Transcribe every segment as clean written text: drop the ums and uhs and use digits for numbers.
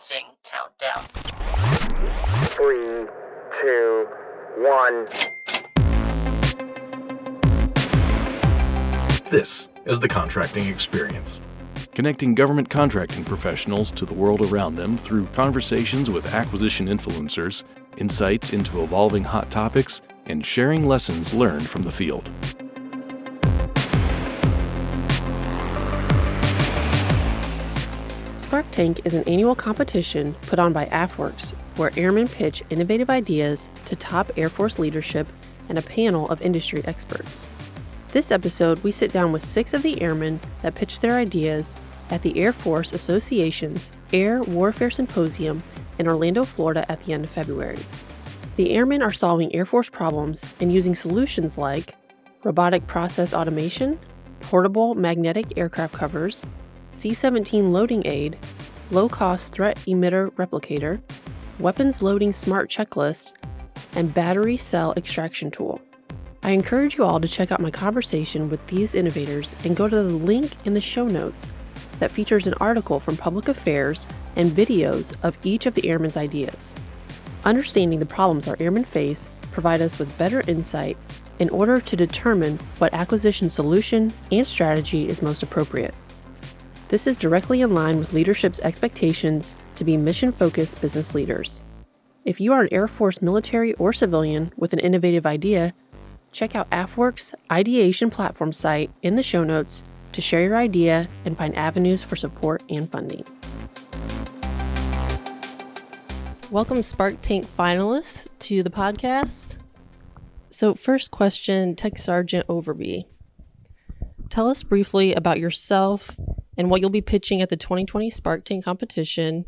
Commencing countdown. 3, 2, 1. This is the contracting experience. Connecting government contracting professionals to the world around them through conversations with acquisition influencers, insights into evolving hot topics, and sharing lessons learned from the field. Spark Tank is an annual competition put on by AFWERX where airmen pitch innovative ideas to top Air Force leadership and a panel of industry experts. This episode, we sit down with 6 of the airmen that pitched their ideas at the Air Force Association's Air Warfare Symposium in Orlando, Florida at the end of February. The airmen are solving Air Force problems and using solutions like robotic process automation, portable magnetic aircraft covers, C-17 loading aid, low-cost threat emitter replicator, weapons loading smart checklist, and battery cell extraction tool. I encourage you all to check out my conversation with these innovators and go to the link in the show notes that features an article from Public Affairs and videos of each of the airmen's ideas. Understanding the problems our airmen face provide us with better insight in order to determine what acquisition solution and strategy is most appropriate. This is directly in line with leadership's expectations to be mission-focused business leaders. If you are an Air Force military or civilian with an innovative idea, check out AFWERX Ideation platform site in the show notes to share your idea and find avenues for support and funding. Welcome, Spark Tank finalists, to the podcast. So first question, Tech Sergeant Overby. Tell us briefly about yourself and what you'll be pitching at the 2020 Spark Tank competition.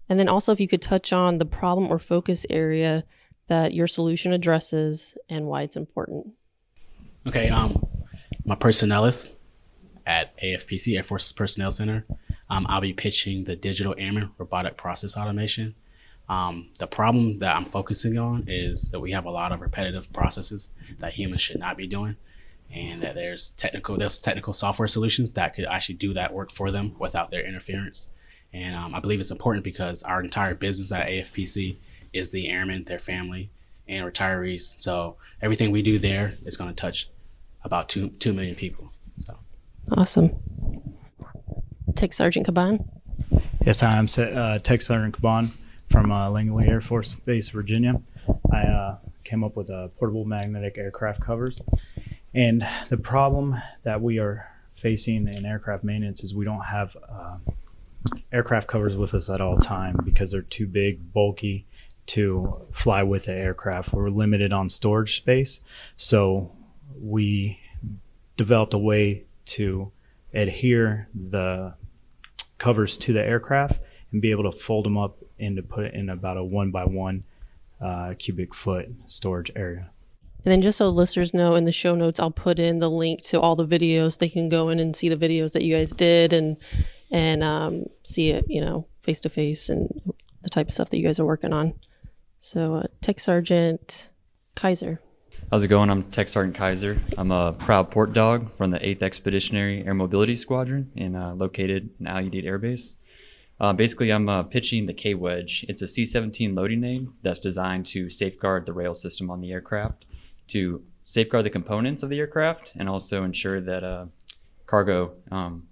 And then also if you could touch on the problem or focus area that your solution addresses and why it's important. Okay, I'm a personnelist at AFPC, Air Force Personnel Center. I'll be pitching the digital airman robotic process automation. The problem that I'm focusing on is that we have a lot of repetitive processes that humans should not be doing, and that there's technical software solutions that could actually do that work for them without their interference. And I believe it's important because our entire business at AFPC is the airmen, their family, and retirees. So everything we do there is going to touch about 2 million people. So awesome. Tech Sergeant Caban. Yes, hi, I'm Tech Sergeant Caban from Langley Air Force Base, Virginia. I came up with portable magnetic aircraft covers. And the problem that we are facing in aircraft maintenance is we don't have aircraft covers with us at all time because they're too big, bulky to fly with the aircraft. We're limited on storage space. So we developed a way to adhere the covers to the aircraft and be able to fold them up and to put it in about a 1x1 cubic foot storage area. And then just so listeners know, in the show notes, I'll put in the link to all the videos. They can go in and see the videos that you guys did and see it, face to face and the type of stuff that you guys are working on. So Tech Sergeant Kaiser. How's it going? I'm Tech Sergeant Kaiser. I'm a proud port dog from the 8th Expeditionary Air Mobility Squadron located in Al Udeid Air Base. Basically, I'm pitching the K-Wedge. It's a C-17 loading aid that's designed to safeguard the rail system on the aircraft, to safeguard the components of the aircraft, and also ensure that cargo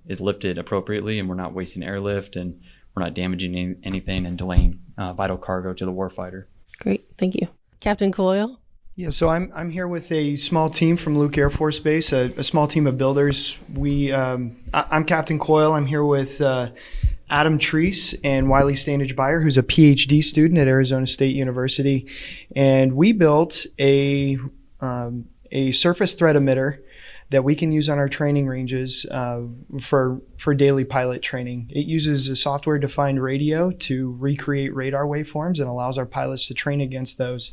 is lifted appropriately and we're not wasting airlift and we're not damaging anything and delaying vital cargo to the warfighter. Great, thank you. Captain Coyle? Yeah, so I'm here with a small team from Luke Air Force Base, a small team of builders. I'm Captain Coyle. I'm here with Adam Treese and Wiley Standage-Beyer, who's a PhD student at Arizona State University, and we built a surface threat emitter that we can use on our training ranges for daily pilot training. It uses a software-defined radio to recreate radar waveforms and allows our pilots to train against those.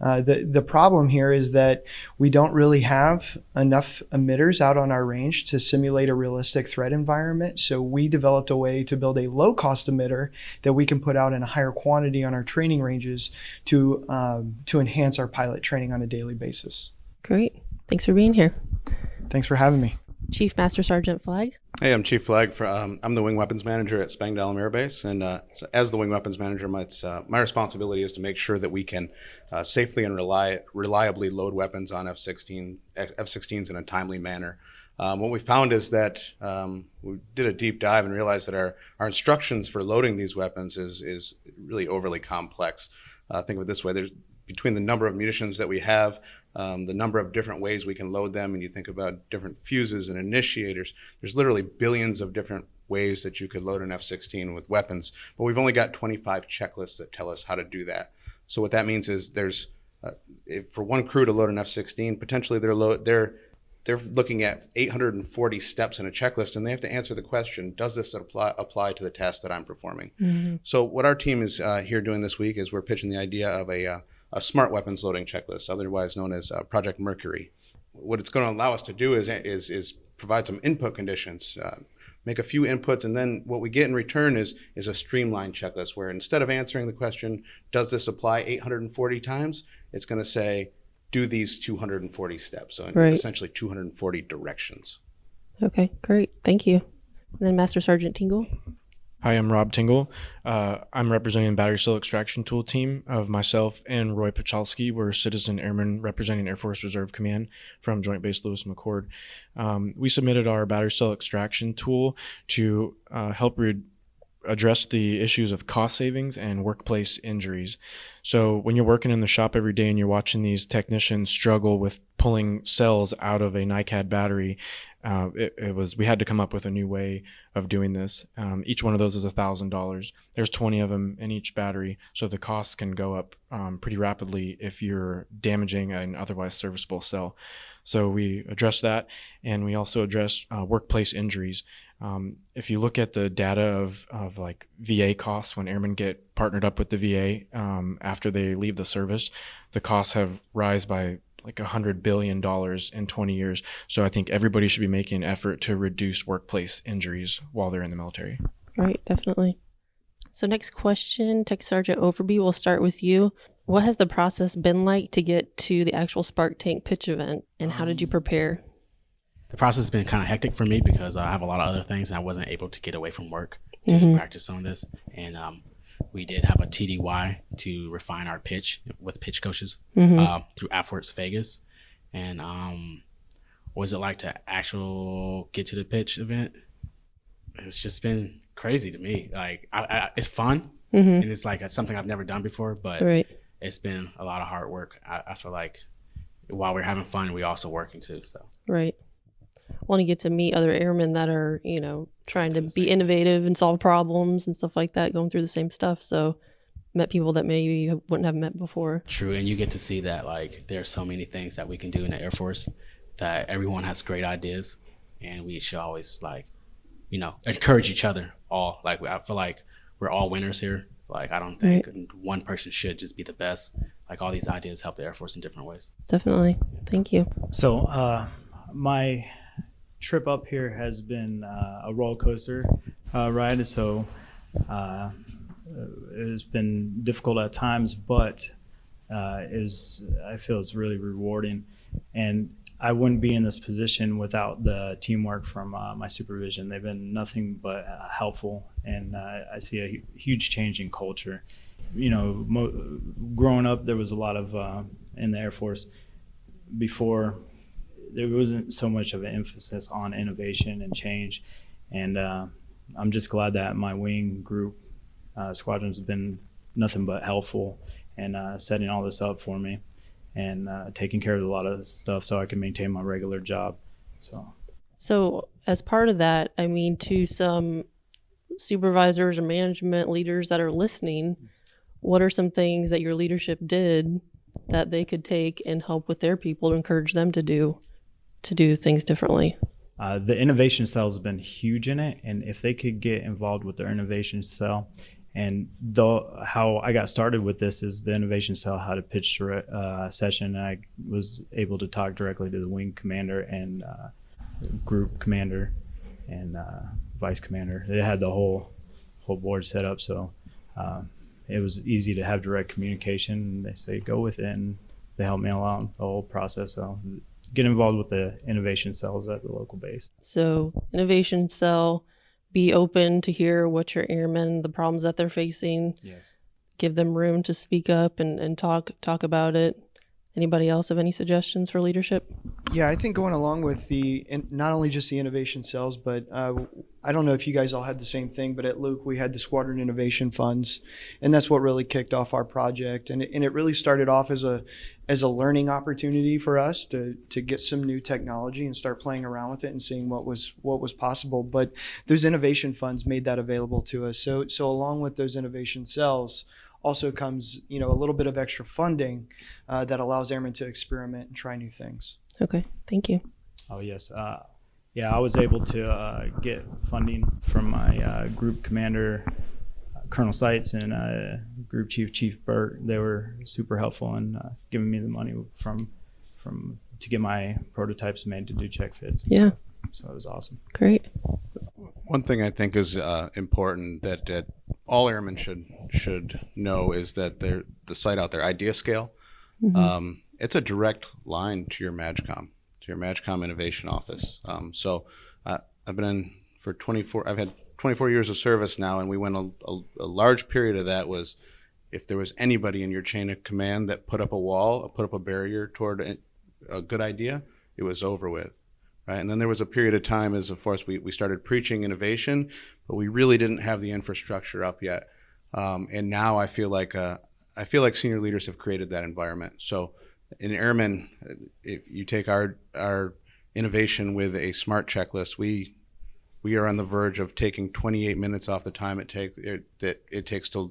The problem here is that we don't really have enough emitters out on our range to simulate a realistic threat environment. So we developed a way to build a low-cost emitter that we can put out in a higher quantity on our training ranges to enhance our pilot training on a daily basis. Great. Thanks for being here. Thanks for having me. Chief Master Sergeant Flag. Hey, I'm Chief Flag. I'm the Wing Weapons Manager at Spangdahlem Air Base, and so as the Wing Weapons Manager, my responsibility is to make sure that we can safely and reliably load weapons on F-16s in a timely manner. What we found is that we did a deep dive and realized that our instructions for loading these weapons is really overly complex. Think of it this way: there's between the number of munitions that we have, the number of different ways we can load them, and you think about different fuses and initiators, there's literally billions of different ways that you could load an F-16 with weapons, but we've only got 25 checklists that tell us how to do that. So what that means is there's, for one crew to load an F-16, potentially they're looking at 840 steps in a checklist, and they have to answer the question, does this apply to the task that I'm performing? Mm-hmm. So what our team is here doing this week is we're pitching the idea of a smart weapons loading checklist, otherwise known as Project Mercury. What it's going to allow us to do is provide some input conditions, make a few inputs, and then what we get in return is a streamlined checklist where instead of answering the question, does this apply 840 times, it's going to say, do these 240 steps. So essentially 240 directions. Okay, great. Thank you. And then Master Sergeant Tingle. Hi, I'm Rob Tingle. I'm representing the Battery Cell Extraction Tool team of myself and Roy Pachalski. We're citizen airmen representing Air Force Reserve Command from Joint Base Lewis McChord. We submitted our battery cell extraction tool to help address the issues of cost savings and workplace injuries. So when you're working in the shop every day and you're watching these technicians struggle with pulling cells out of a NiCad battery, we had to come up with a new way of doing this. Each one of those is $1,000. There's 20 of them in each battery, so the costs can go up pretty rapidly if you're damaging an otherwise serviceable cell. So we address that, and we also address workplace injuries. If you look at the data of like VA costs when airmen get partnered up with the VA after they leave the service, the costs have rise by like $100 billion in 20 years. So I think everybody should be making an effort to reduce workplace injuries while they're in the military. Right, definitely. So next question, Tech Sergeant Overby, we'll start with you. What has the process been like to get to the actual Spark Tank pitch event, and how did you prepare? The process has been kind of hectic for me because I have a lot of other things and I wasn't able to get away from work to practice on this. And we did have a TDY to refine our pitch with pitch coaches through AFWERX Vegas. And what was it like to get to the pitch event? It's just been crazy to me. Like it's fun and it's like something I've never done before, but it's been a lot of hard work. I feel like while we're having fun, we're also working too. So right. Want to get to meet other airmen that are, trying to be innovative and solve problems and stuff like that, going through the same stuff. So met people that maybe you wouldn't have met before. True. And you get to see that like there are so many things that we can do in the Air Force, that everyone has great ideas, and we should always encourage each other all. Like I feel like we're all winners here. Like I don't think one person should just be the best. Like all these ideas help the Air Force in different ways. Definitely. Thank you. So my trip up here has been a roller coaster ride. So it's been difficult at times, but I feel it's really rewarding. And I wouldn't be in this position without the teamwork from my supervision. They've been nothing but helpful, and I see a huge change in culture. Growing up, there was a lot of in the Air Force before. There wasn't so much of an emphasis on innovation and change, and I'm just glad that my wing group squadrons have been nothing but helpful and setting all this up for me, and taking care of a lot of stuff so I can maintain my regular job. So as part of that, to some supervisors or management leaders that are listening, what are some things that your leadership did that they could take and help with their people to encourage them to do things differently? The innovation cell has been huge in it, and if they could get involved with their innovation cell, and how I got started with this is the innovation cell had a pitch session, and I was able to talk directly to the wing commander and group commander and vice commander. They had the whole board set up, so it was easy to have direct communication. They say go with it, and they helped me along the whole process. So get involved with the innovation cells at the local base. So innovation cell, be open to hear what your airmen, the problems that they're facing. Yes. Give them room to speak up and talk about it. Anybody else have any suggestions for leadership? Yeah, I think going along with not only just the innovation cells, but I don't know if you guys all had the same thing, but at Luke, we had the Squadron Innovation Funds, and that's what really kicked off our project. And it really started off as a learning opportunity for us to get some new technology and start playing around with it and seeing what was possible. But those innovation funds made that available to us. So along with those innovation cells, also comes, a little bit of extra funding that allows airmen to experiment and try new things. Okay, thank you. Oh, yes. Yeah, I was able to get funding from my group commander, Colonel Seitz, and group chief Burt. They were super helpful in giving me the money to get my prototypes made to do check fits. And stuff. So it was awesome. Great. One thing I think is important that all airmen should know is that the site out there, Idea Scale, it's a direct line to your MAGCOM Innovation Office. So I've been in for 24. I've had 24 years of service now, and we went a large period of that was if there was anybody in your chain of command that put up a wall, put up a barrier toward a good idea, it was over with. Right? And then there was a period of time as, of course, we started preaching innovation, but we really didn't have the infrastructure up yet. And now I feel like senior leaders have created that environment. So in Airmen, if you take our innovation with a SMART checklist, we are on the verge of taking 28 minutes off the time it takes to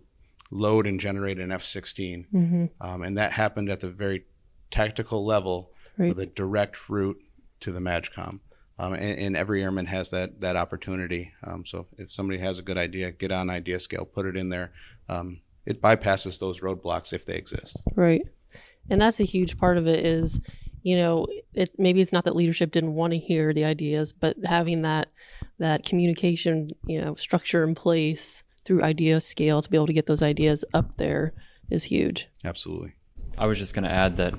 load and generate an F-16. And that happened at the very tactical level with a direct route to the MAGCOM. And every airman has that opportunity. So if somebody has a good idea, get on Idea Scale, put it in there. It bypasses those roadblocks if they exist. Right. And that's a huge part of it is, maybe it's not that leadership didn't want to hear the ideas, but having that communication, structure in place through Idea Scale to be able to get those ideas up there is huge. Absolutely. I was just going to add that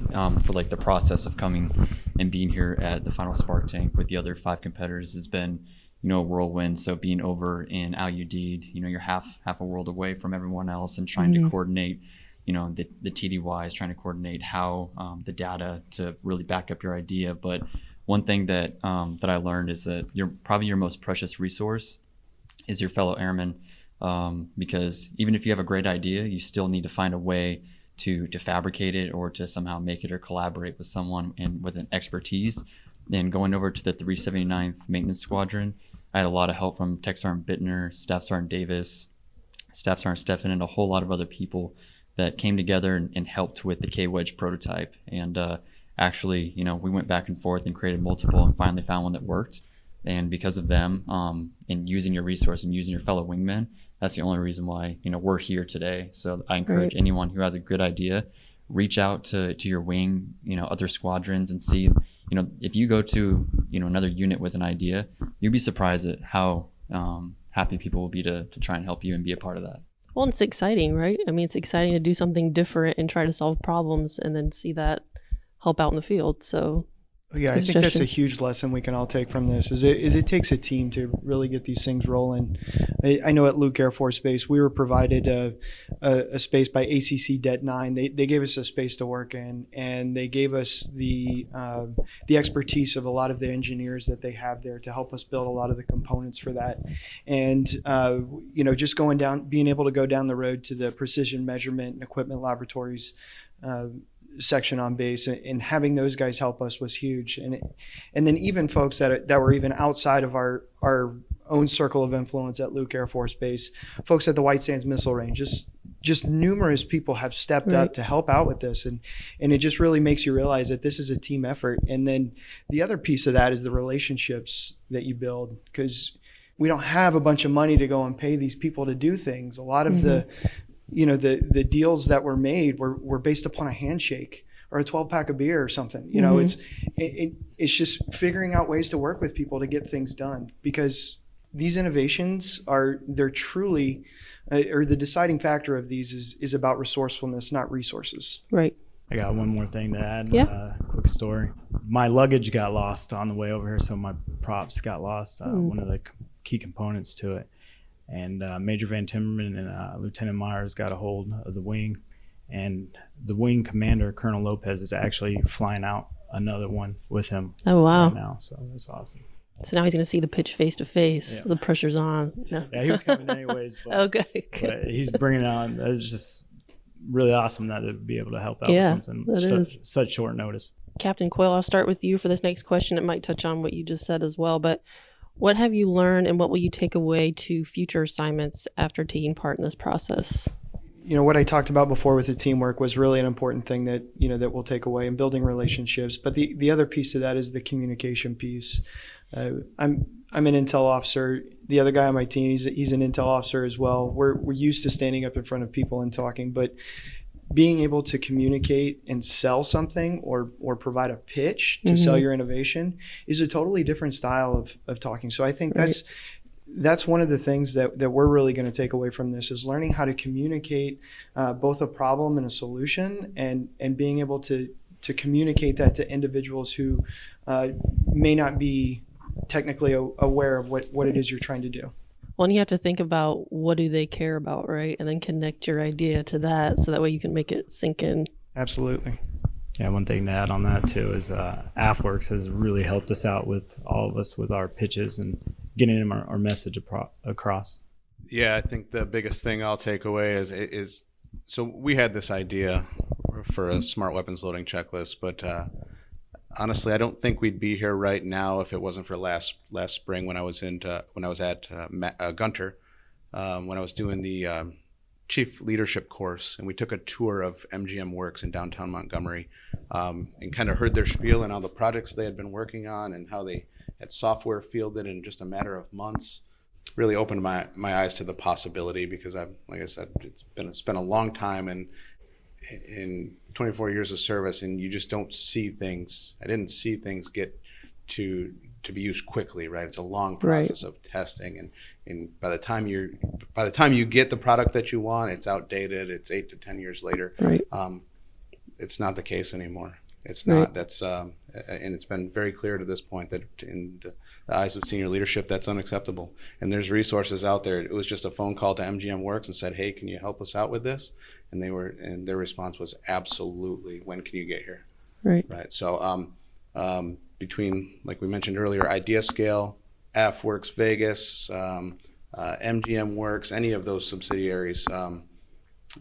for the process of coming and being here at the final Spark Tank with the other 5 competitors has been, a whirlwind. So being over in Al-Udeid, you're half a world away from everyone else and trying to coordinate, the TDYs, trying to coordinate how the data to really back up your idea. But one thing that I learned is that probably your most precious resource is your fellow airmen, because even if you have a great idea, you still need to find a way to fabricate it or to somehow make it or collaborate with someone with an expertise. And going over to the 379th Maintenance Squadron, I had a lot of help from Tech Sergeant Bittner, Staff Sergeant Davis, Staff Sergeant Stefan, and a whole lot of other people that came together and helped with the K-Wedge prototype. And actually, we went back and forth and created multiple and finally found one that worked. And because of them and using your resource and using your fellow wingmen, that's the only reason why we're here today. So I encourage anyone who has a good idea, reach out to your wing, other squadrons, and see, if you go to another unit with an idea, you'd be surprised at how happy people will be to try and help you and be a part of that. Well, it's exciting, right? I mean, it's exciting to do something different and try to solve problems and then see that help out in the field. So yeah, I think that's a huge lesson we can all take from this is it takes a team to really get these things rolling. I know at Luke Air Force Base, we were provided a space by ACC Det 9. They gave us a space to work in, and they gave us the expertise of a lot of the engineers that they have there to help us build a lot of the components for that. And, just being able to go down the road to the precision measurement and equipment laboratories section on base and having those guys help us was huge. And then even folks that were even outside of our own circle of influence at Luke Air Force Base, folks at the White Sands Missile Range, just numerous people have stepped up to help out with this. And it just really makes you realize that this is a team effort. And then the other piece of that is the relationships that you build, because we don't have a bunch of money to go and pay these people to do things. A lot of the deals that were made were based upon a handshake or a 12-pack of beer or something. It's just figuring out ways to work with people to get things done, because these innovations they're truly, or the deciding factor of these is about resourcefulness, not resources. Right. I got one more thing to add. Yeah. Quick story. My luggage got lost on the way over here, so my props got lost. One of the key components to it. And Major Van Timmerman and Lieutenant Myers got a hold of the wing, and the wing commander, Colonel Lopez, is actually flying out another one with him. Oh, wow. Right now, so that's awesome. So now he's going to see the pitch face to face. Yeah. The pressure's on. No. Yeah, he was coming anyways, but, Okay. but he's bringing it on. It's just really awesome that to be able to help out Yeah, with something that such short notice. Captain Coyle, I'll start with you for this next question. It might touch on what you just said as well, but what have you learned and what will you take away to future assignments after taking part in this process? What I talked about before with the teamwork was really an important thing that that we'll take away in building relationships. But the other piece to that is the communication piece. I'm an intel officer. The other guy on my team, he's an intel officer as well. We're used to standing up in front of people and talking, but being able to communicate and sell something or provide a pitch to sell your innovation is a totally different style of talking. So I think that's one of the things that we're really going to take away from this is learning how to communicate both a problem and a solution, and being able to communicate that to individuals who may not be technically aware of what it is you're trying to do. Well, and you have to think about what do they care about, right? And then connect your idea to that so that way you can make it sink in. Absolutely. Yeah, one thing to add on that too is AFWERX has really helped us out with all of us with our pitches and getting our message across. Yeah, I think the biggest thing I'll take away is so we had this idea for a smart weapons loading checklist, but honestly, I don't think we'd be here right now if it wasn't for last spring when I was at Gunter, when I was doing the chief leadership course, and we took a tour of AFWERX in downtown Montgomery, and kind of heard their spiel and all the projects they had been working on and how they had software fielded in just a matter of months. Really opened my eyes to the possibility, because like I said, it's been a long time, and in 24 years of service, and you just don't see things. I didn't see things get to be used quickly, right? It's a long process of testing, and by the time you get the product that you want, it's outdated. It's 8 to 10 years later. Right. It's not the case anymore. It's not. Right. That's and it's been very clear to this point that in the eyes of senior leadership, that's unacceptable. And there's resources out there. It was just a phone call to AFWERX and said, "Hey, can you help us out with this?" And their response was, "Absolutely. When can you get here?" Right. Right. So between, like we mentioned earlier, Idea Scale, AFWERX Vegas, AFWERX, any of those subsidiaries,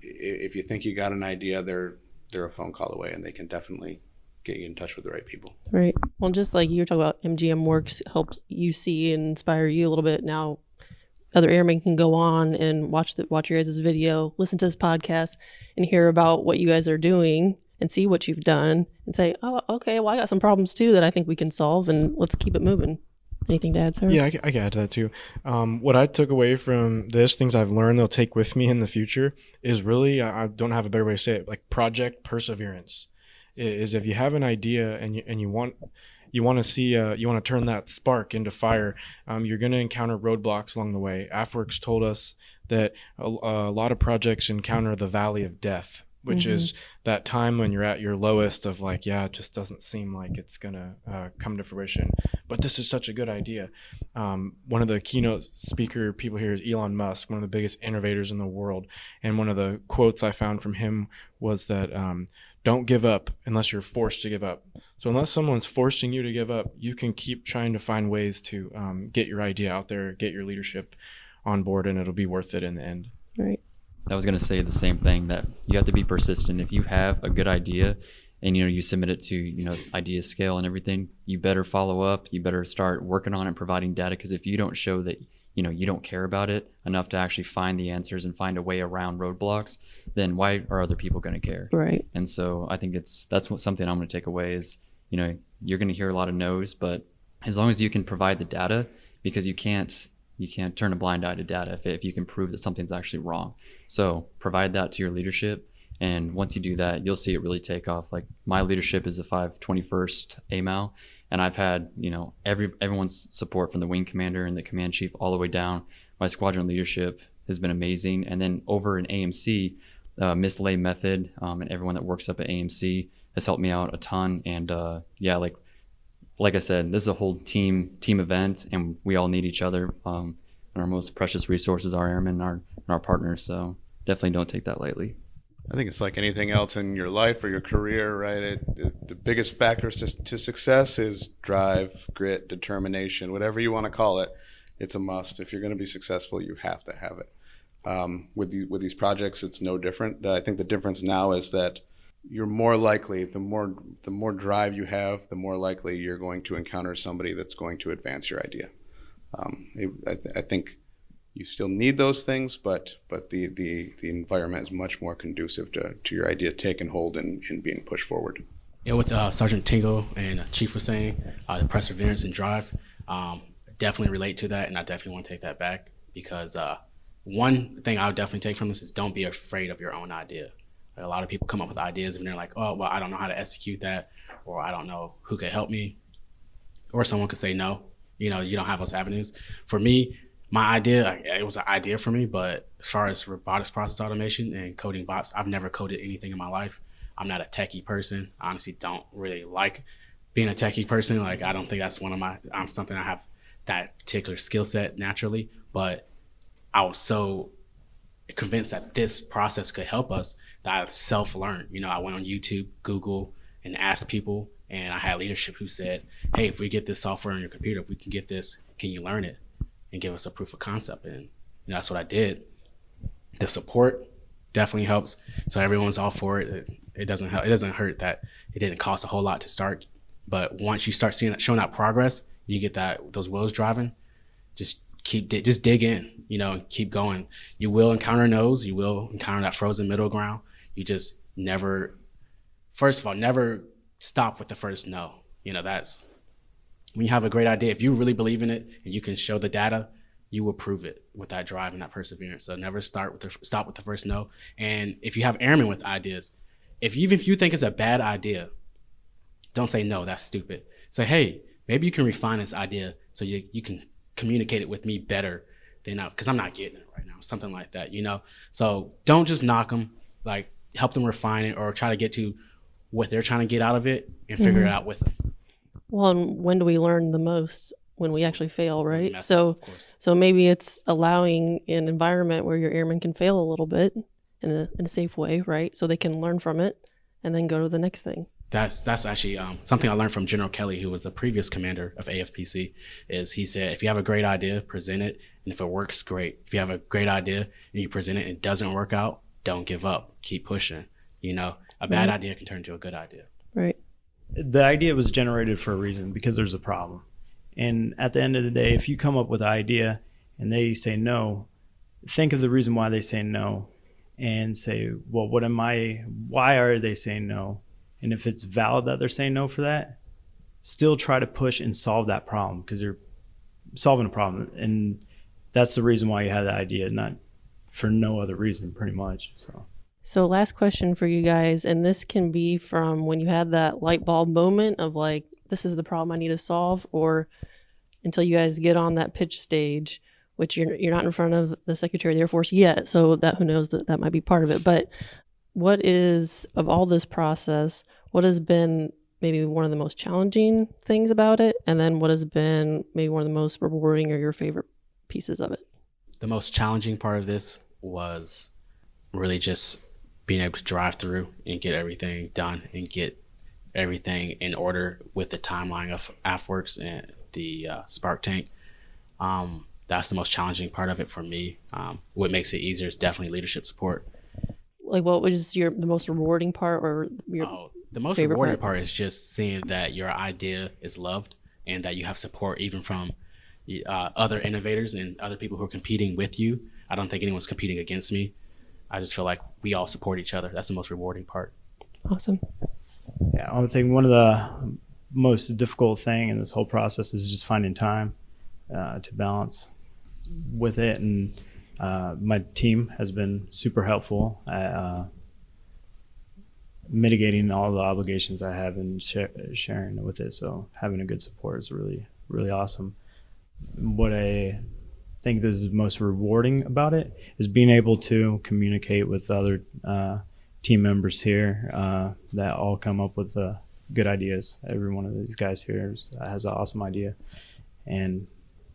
if you think you got an idea, they're a phone call away, and they can definitely get you in touch with the right people. Right. Well, just like you were talking about, AFWERX helps you see and inspire you a little bit. Now, other airmen can go on and watch your guys' video, listen to this podcast, and hear about what you guys are doing and see what you've done and say, "Oh, okay, well, I got some problems too that I think we can solve, and let's keep it moving." Anything to add, sir? Yeah, I can add to that too. What I took away from this, things I've learned they'll take with me in the future, is really, I don't have a better way to say it, like project perseverance. Is if you have an idea and you want to turn that spark into fire, you're going to encounter roadblocks along the way. AFWERX told us that a lot of projects encounter the valley of death, which is that time when you're at your lowest of like, yeah, it just doesn't seem like it's going to come to fruition. But this is such a good idea. One of the keynote speaker people here is Elon Musk, one of the biggest innovators in the world. And one of the quotes I found from him was that don't give up unless you're forced to give up. So unless someone's forcing you to give up, you can keep trying to find ways to get your idea out there, get your leadership on board, and it'll be worth it in the end. Right. I was going to say the same thing, that you have to be persistent. If you have a good idea and you submit it to Idea Scale and everything, you better follow up. You better start working on it, providing data, because if you don't show that you don't care about it enough to actually find the answers and find a way around roadblocks, then why are other people going to care? Right. And so I think that's something I'm going to take away is, you're going to hear a lot of no's, but as long as you can provide the data, because you can't turn a blind eye to data if you can prove that something's actually wrong. So provide that to your leadership, and once you do that, you'll see it really take off. Like my leadership is a 521st AMAL, and I've had everyone's support from the wing commander and the command chief all the way down. My squadron leadership has been amazing. And then over in AMC, mislay method, and everyone that works up at AMC has helped me out a ton. And yeah, like I said, this is a whole team event, and we all need each other. And our most precious resources are airmen and our partners. So definitely don't take that lightly. I think it's like anything else in your life or your career, right? The biggest factors to success is drive, grit, determination, whatever you want to call it. It's a must. If you're going to be successful, you have to have it. With these projects, it's no different. I think the difference now is that you're more likely, the more drive you have, the more likely you're going to encounter somebody that's going to advance your idea. I think you still need those things, but the environment is much more conducive to your idea taking hold and being pushed forward. Yeah, with Sergeant Tingle and Chief was saying, the perseverance and drive, definitely relate to that, and I definitely want to take that back, because one thing I would definitely take from this is don't be afraid of your own idea. Like, a lot of people come up with ideas and they're like, oh, well, I don't know how to execute that, or I don't know who could help me, or someone could say no. You know, you don't have those avenues. For me, my idea, it was an idea for me, but as far as robotics process automation and coding bots, I've never coded anything in my life. I'm not a techie person. I honestly don't really like being a techie person. Like, I don't think that's one of my, something I have that particular skill set naturally, but I was so convinced that this process could help us that I self-learned. You know, I went on YouTube, Google, and asked people, and I had leadership who said, hey, if we get this software on your computer, if we can get this, can you learn it and give us a proof of concept? And you know, that's what I did. The support definitely helps. So everyone's all for it. It doesn't help. It doesn't hurt that it didn't cost a whole lot to start. But once you start showing that progress, you get those wheels driving, just dig in, you know, and keep going. You will encounter no's. You will encounter that frozen middle ground. You just never stop with the first no. You know, that's when you have a great idea. If you really believe in it and you can show the data, you will prove it with that drive and that perseverance. So never stop with the first no. And if you have airmen with ideas, if you think it's a bad idea, don't say no, that's stupid. Say, hey, maybe you can refine this idea so you can communicate it with me better than because I'm not getting it right now, something like that, you know? So don't just knock them, like help them refine it or try to get to what they're trying to get out of it and figure it out with them. Well, and when do we learn the most? When we actually fail, right? So maybe it's allowing an environment where your airmen can fail a little bit in a safe way, right? So they can learn from it and then go to the next thing. That's actually something I learned from General Kelly, who was the previous commander of AFPC, is he said, if you have a great idea, present it. And if it works, great. If you have a great idea and you present it and it doesn't work out, don't give up. Keep pushing. You know, a bad idea can turn into a good idea. Right. The idea was generated for a reason, because there's a problem. And at the end of the day, if you come up with an idea and they say no, think of the reason why they say no and say, well, why are they saying no? And if it's valid that they're saying no for that, still try to push and solve that problem, because you're solving a problem. And that's the reason why you had the idea, not for no other reason, pretty much. So last question for you guys, and this can be from when you had that light bulb moment of like, this is the problem I need to solve, or until you guys get on that pitch stage, which you're not in front of the Secretary of the Air Force yet, so that who knows, that might be part of it. But what is, of all this process, what has been maybe one of the most challenging things about it, and then what has been maybe one of the most rewarding or your favorite pieces of it? The most challenging part of this was really just being able to drive through and get everything done and get everything in order with the timeline of AFWERX and the Spark Tank. That's the most challenging part of it for me. What makes it easier is definitely leadership support. Like, what was the most rewarding part, or the most rewarding part is just seeing that your idea is loved and that you have support even from other innovators and other people who are competing with you. I don't think anyone's competing against me. I just feel like we all support each other. That's the most rewarding part. Awesome. Yeah, I would think one of the most difficult thing in this whole process is just finding time to balance with it. And my team has been super helpful at mitigating all the obligations I have and sharing with it. So having a good support is really, really awesome. What I think this is most rewarding about it is being able to communicate with other team members here that all come up with good ideas. Every one of these guys here has an awesome idea, and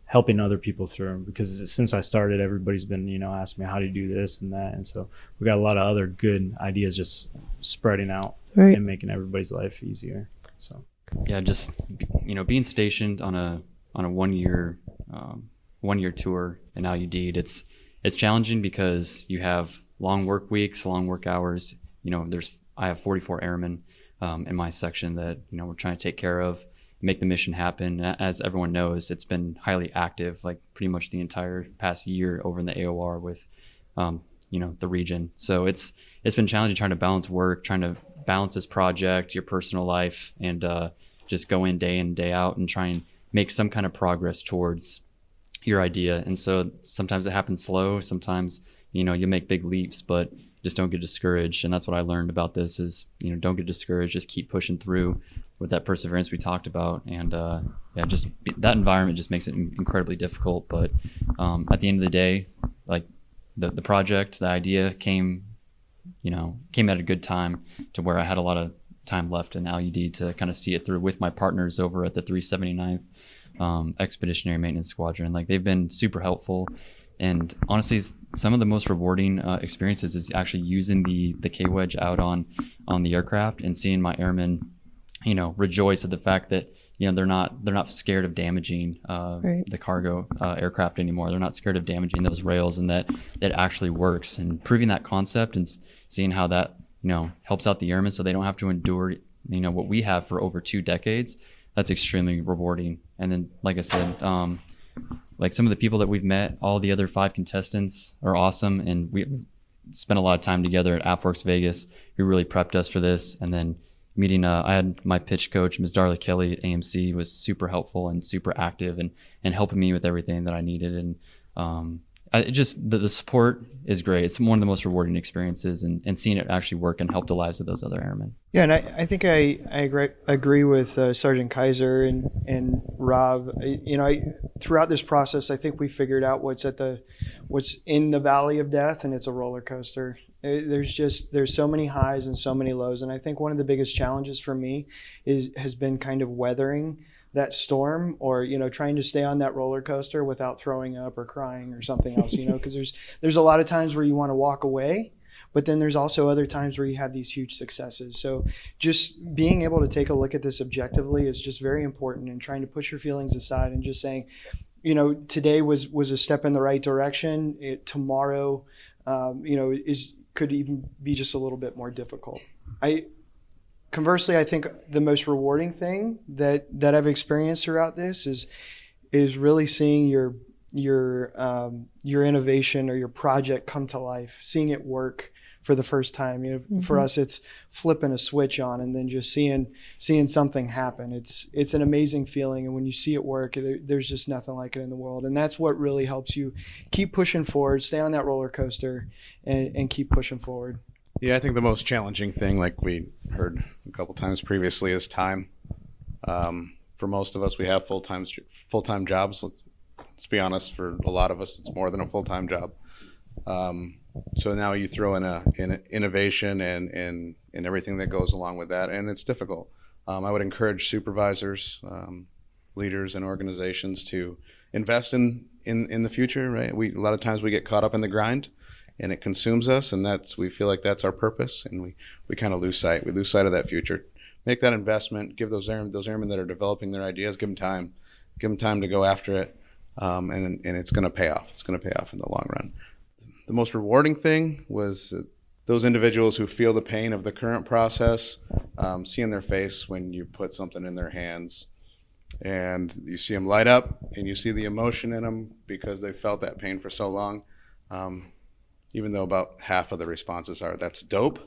helping other people through them, because since I started, everybody's been, asking me how to do this and that. And so we got a lot of other good ideas just spreading out and making everybody's life easier. So yeah, just, being stationed on a 1 year, 1 year tour in Al-Udeid, it's challenging because you have long work weeks, long work hours. I have 44 airmen in my section that, we're trying to take care of, make the mission happen. As everyone knows, it's been highly active, like pretty much the entire past year over in the AOR with, the region. So it's been challenging trying to balance work, trying to balance this project, your personal life, and just go in and day out and try and make some kind of progress towards your idea. And so sometimes it happens slow. Sometimes, you make big leaps, but just don't get discouraged. And that's what I learned about this is, don't get discouraged, just keep pushing through with that perseverance we talked about. And that environment just makes it incredibly difficult. But at the end of the day, like the project, the idea came at a good time to where I had a lot of time left in Al-Udeid to kind of see it through with my partners over at the 379th Expeditionary Maintenance Squadron. Like, they've been super helpful. And honestly, some of the most rewarding experiences is actually using the K-Wedge out on the aircraft and seeing my airmen, rejoice at the fact that, they're not scared of damaging the cargo aircraft anymore. They're not scared of damaging those rails, and that actually works. And proving that concept and seeing how that, helps out the airmen so they don't have to endure, what we have for over 2 decades, that's extremely rewarding. And then, like I said, like some of the people that we've met, all the other 5 contestants are awesome, and we spent a lot of time together at AFWERX Vegas, who really prepped us for this. And then meeting, I had my pitch coach, Ms. Darla Kelly at AMC, was super helpful and super active and helping me with everything that I needed. And the support is great. It's one of the most rewarding experiences, and seeing it actually work and help the lives of those other airmen. Yeah, and I think I agree with Sergeant Kaiser and Rob. Throughout this process, I think we figured out what's in the valley of death, and it's a roller coaster. There's so many highs and so many lows, and I think one of the biggest challenges for me has been kind of weathering that storm, or trying to stay on that roller coaster without throwing up or crying or something else, because there's a lot of times where you want to walk away, but then there's also other times where you have these huge successes. So just being able to take a look at this objectively is just very important, and trying to push your feelings aside and just saying, today was a step in the right direction. Tomorrow, could even be just a little bit more difficult. Conversely, I think the most rewarding thing that I've experienced throughout this is really seeing your innovation or your project come to life, seeing it work for the first time. For us, it's flipping a switch on and then just seeing something happen. It's an amazing feeling, and when you see it work, there's just nothing like it in the world. And that's what really helps you keep pushing forward, stay on that roller coaster, and keep pushing forward. Yeah, I think the most challenging thing, like we heard a couple times previously, is time. For most of us, we have full-time jobs. Let's be honest, for a lot of us, it's more than a full-time job. So now you throw in innovation and everything that goes along with that, and it's difficult. I would encourage supervisors, leaders, and organizations to invest in the future. Right? A lot of times we get caught up in the grind, and it consumes us, and we feel like that's our purpose, and we kind of lose sight. We lose sight of that future. Make that investment. Give those airmen that are developing their ideas, give them time to go after it, and it's going to pay off. It's going to pay off in the long run. The most rewarding thing was those individuals who feel the pain of the current process, seeing their face when you put something in their hands, and you see them light up, and you see the emotion in them because they felt that pain for so long. Even though about half of the responses are, "That's dope."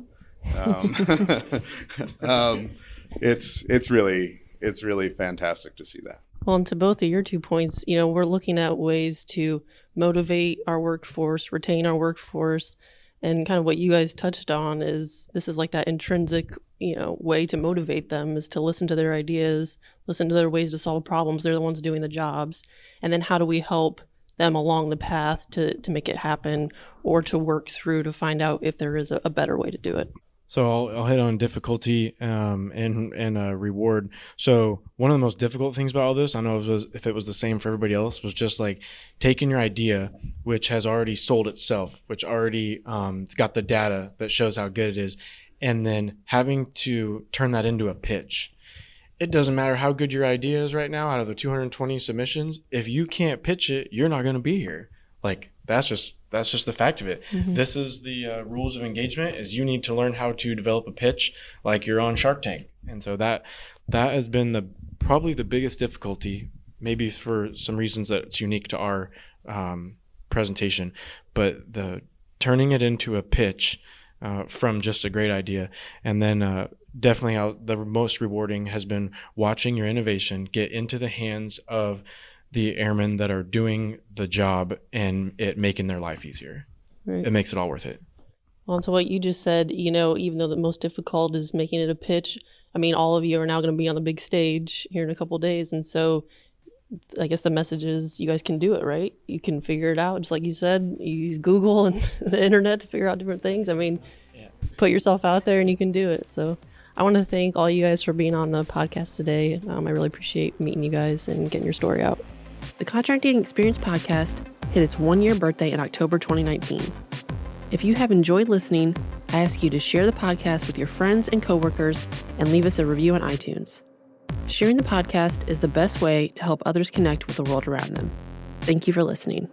It's really fantastic to see that. Well, and to both of your 2 points, we're looking at ways to motivate our workforce, retain our workforce, and kind of what you guys touched on is this is like that intrinsic, way to motivate them is to listen to their ideas, listen to their ways to solve problems. They're the ones doing the jobs. And then how do we help them along the path to make it happen, or to work through to find out if there is a better way to do it? So I'll hit on difficulty and reward. So one of the most difficult things about all this, I don't know if it was the same for everybody else, was just like taking your idea, which has already sold itself, which already it's got the data that shows how good it is, and then having to turn that into a pitch. It doesn't matter how good your idea is right now out of the 220 submissions. If you can't pitch it, you're not going to be here. Like that's just the fact of it. Mm-hmm. This is the rules of engagement, is you need to learn how to develop a pitch like you're on Shark Tank. And so that has been probably the biggest difficulty, maybe for some reasons that it's unique to our presentation, but the turning it into a pitch from just a great idea. And then definitely the most rewarding has been watching your innovation get into the hands of the airmen that are doing the job and it making their life easier. Right. It makes it all worth it. Well, to what you just said, even though the most difficult is making it a pitch, I mean, all of you are now going to be on the big stage here in a couple of days. And so I guess the message is you guys can do it, right? You can figure it out. Just like you said, you use Google and the internet to figure out different things. I mean, put yourself out there and you can do it. So I want to thank all you guys for being on the podcast today. I really appreciate meeting you guys and getting your story out. The Contracting Experience podcast hit its 1-year birthday in October 2019. If you have enjoyed listening, I ask you to share the podcast with your friends and coworkers and leave us a review on iTunes. Sharing the podcast is the best way to help others connect with the world around them. Thank you for listening.